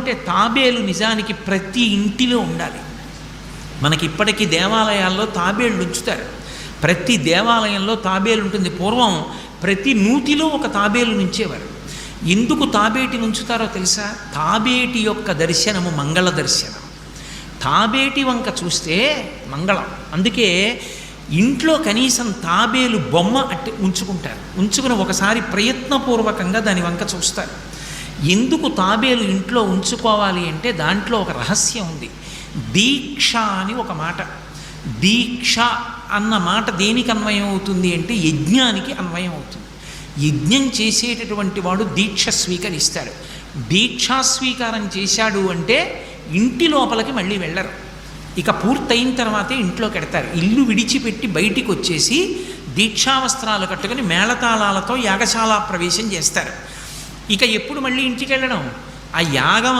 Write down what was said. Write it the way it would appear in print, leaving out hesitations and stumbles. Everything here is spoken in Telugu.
అంటే తాబేలు నిజానికి ప్రతి ఇంటిలో ఉండాలి. మనకి ఇప్పటికీ దేవాలయాల్లో తాబేళ్ళు ఉంచుతారు. ప్రతి దేవాలయంలో తాబేలు ఉంటుంది. పూర్వం ప్రతి నూతిలో ఒక తాబేలు నుంచేవారు. ఎందుకు తాబేటిని ఉంచుతారో తెలుసా? తాబేటి యొక్క దర్శనము మంగళ దర్శనం. తాబేటి వంక చూస్తే మంగళం. అందుకే ఇంట్లో కనీసం తాబేలు బొమ్మ అట్టి ఉంచుకుంటారు. ఉంచుకుని ఒకసారి ప్రయత్నపూర్వకంగా దాని వంక చూస్తారు. ఎందుకు తాబేలు ఇంట్లో ఉంచుకోవాలి అంటే దాంట్లో ఒక రహస్యం ఉంది. దీక్ష అని ఒక మాట. దీక్ష అన్న మాట దేనికి అన్వయం అవుతుంది అంటే యజ్ఞానికి అన్వయం అవుతుంది. యజ్ఞం చేసేటటువంటి వాడు దీక్ష స్వీకరిస్తాడు. దీక్షా స్వీకారం చేశాడు అంటే ఇంటి లోపలికి మళ్ళీ వెళ్ళరు. ఇక పూర్తయిన తర్వాతే ఇంట్లోకి వెడతారు. ఇల్లు విడిచిపెట్టి బయటికి వచ్చేసి దీక్షావస్త్రాలు కట్టుకుని మేళతాళాలతో యాగశాల ప్రవేశం చేస్తారు. ఇక ఎప్పుడు మళ్ళీ ఇంటికి వెళ్ళడం? ఆ యాగం